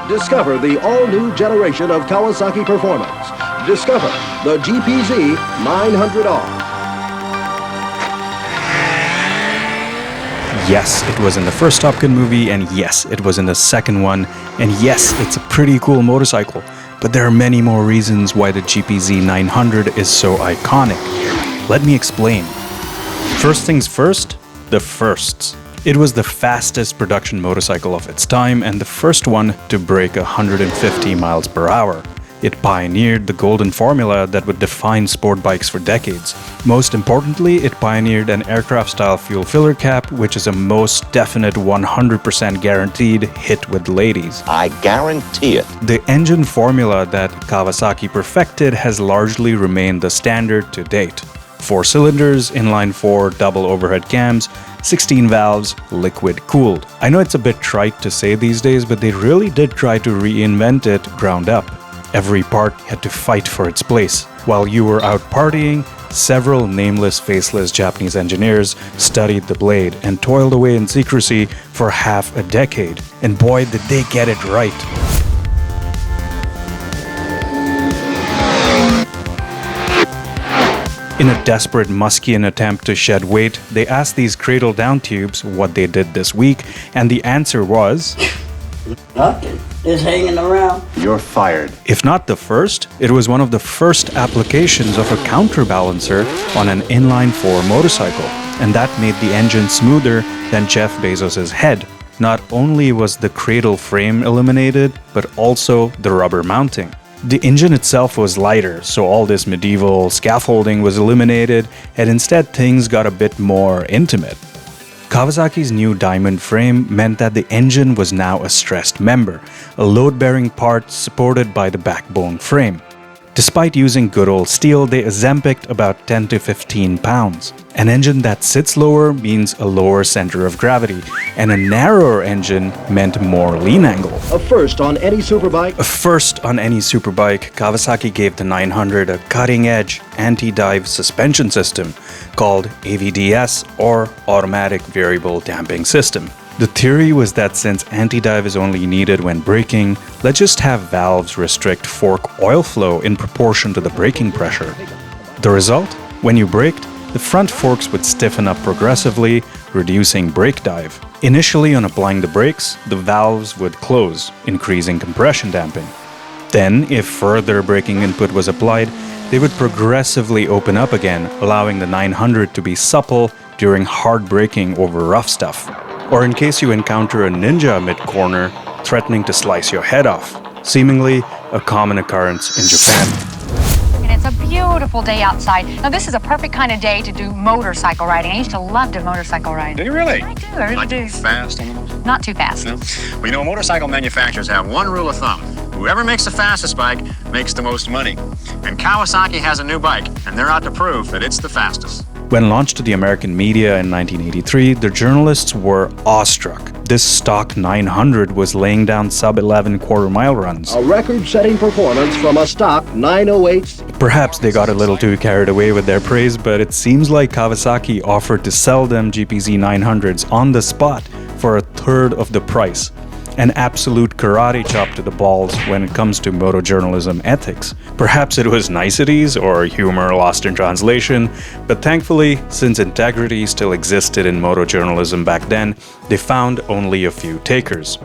Discover the all-new generation of Kawasaki performance. Discover the GPZ900R. Yes, it was in the first Top Gun movie, and yes, it was in the second one, and yes, it's a pretty cool motorcycle. But there are many more reasons why the GPZ900 is so iconic. Let me explain. First things first, the firsts. It was the fastest production motorcycle of its time and the first one to break 150 miles per hour. It pioneered the golden formula that would define sport bikes for decades. Most importantly, it pioneered an aircraft-style fuel filler cap, which is a most definite 100% guaranteed hit with ladies. I guarantee it. The engine formula that Kawasaki perfected has largely remained the standard to date. 4 cylinders, inline-4, double overhead cams, 16 valves, liquid-cooled. I know it's a bit trite to say these days, but they really did try to reinvent it ground up. Every part had to fight for its place. While you were out partying, several nameless, faceless Japanese engineers studied the blade and toiled away in secrecy for half a decade. And boy, did they get it right. In a desperate Muskian attempt to shed weight, they asked these cradle-down tubes what they did this week, and the answer was... Nothing. It's hanging around. You're fired. If not the first, it was one of the first applications of a counterbalancer on an inline-4 motorcycle, and that made the engine smoother than Jeff Bezos' head. Not only was the cradle frame eliminated, but also the rubber mounting. The engine itself was lighter, so all this medieval scaffolding was eliminated, and instead things got a bit more intimate. Kawasaki's new diamond frame meant that the engine was now a stressed member, a load-bearing part supported by the backbone frame. Despite using good old steel, they exemplified about 10 to 15 pounds. An engine that sits lower means a lower center of gravity, and a narrower engine meant more lean angle. A first on any superbike. A first on any superbike, Kawasaki gave the 900 a cutting-edge anti-dive suspension system called AVDS, or Automatic Variable Damping System. The theory was that since anti-dive is only needed when braking, let's just have valves restrict fork oil flow in proportion to the braking pressure. The result? When you braked, the front forks would stiffen up progressively, reducing brake dive. Initially, on applying the brakes, the valves would close, increasing compression damping. Then, if further braking input was applied, they would progressively open up again, allowing the 900 to be supple during hard braking over rough stuff. Or in case you encounter a ninja mid-corner threatening to slice your head off, seemingly a common occurrence in Japan. And it's a beautiful day outside. Now this is a perfect kind of day to do motorcycle riding. I used to love to motorcycle ride. Do you really? I do, I really do. Fast on the motorcycle? Not too fast. No? Well, you know, motorcycle manufacturers have one rule of thumb. Whoever makes the fastest bike makes the most money. And Kawasaki has a new bike, and they're out to prove that it's the fastest. When launched to the American media in 1983, the journalists were awestruck. This stock 900 was laying down sub-11 quarter-mile runs. A record-setting performance from a stock 908. Perhaps they got a little too carried away with their praise, but it seems like Kawasaki offered to sell them GPZ 900s on the spot for a third of the price. An absolute karate chop to the balls when it comes to moto journalism ethics. Perhaps it was niceties or humor lost in translation, but thankfully, since integrity still existed in moto journalism back then, they found only a few takers.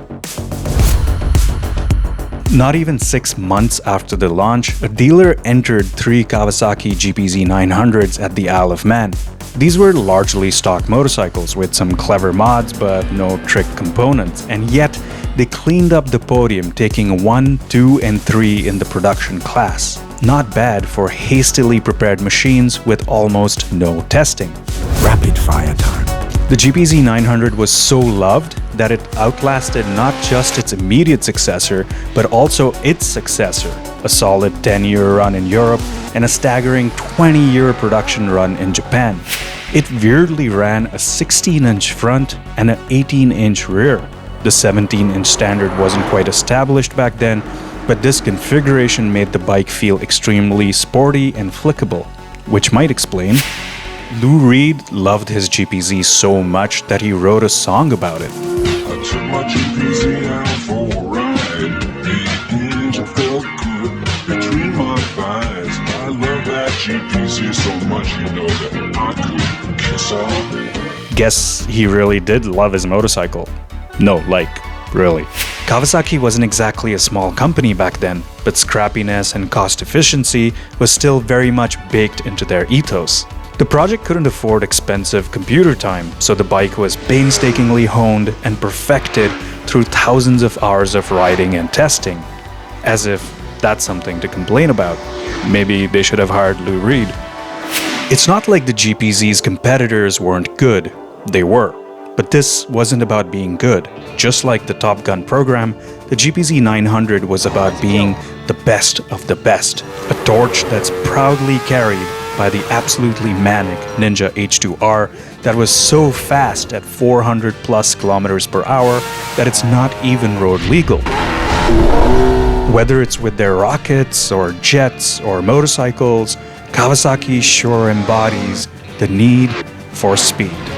Not even 6 months after the launch, a dealer entered 3 Kawasaki GPZ 900s at the Isle of Man. These were largely stock motorcycles with some clever mods but no trick components, and yet they cleaned up the podium, taking 1, 2, and 3 in the production class. Not bad for hastily prepared machines with almost no testing. Rapid fire time. The GPZ 900 was so loved that it outlasted not just its immediate successor, but also its successor, a solid 10-year run in Europe and a staggering 20-year production run in Japan. It weirdly ran a 16-inch front and an 18-inch rear. The 17-inch standard wasn't quite established back then, but this configuration made the bike feel extremely sporty and flickable, which might explain. Lou Reed loved his GPZ so much that he wrote a song about it. I took my GPZ out for a ride. GPZ so much, you know, that I could kiss her. Guess he really did love his motorcycle. No, like, really. Kawasaki wasn't exactly a small company back then, but scrappiness and cost efficiency was still very much baked into their ethos. The project couldn't afford expensive computer time, so the bike was painstakingly honed and perfected through thousands of hours of riding and testing. As if that's something to complain about. Maybe they should have hired Lou Reed. It's not like the GPZ's competitors weren't good. They were. But this wasn't about being good. Just like the TopGun program, the GPZ900 was about being the best of the best. A torch that's proudly carried by the absolutely manic Ninja H2R that was so fast at 400 plus kilometers per hour that it's not even road legal. Whether it's with their rockets or jets or motorcycles, Kawasaki sure embodies the need for speed.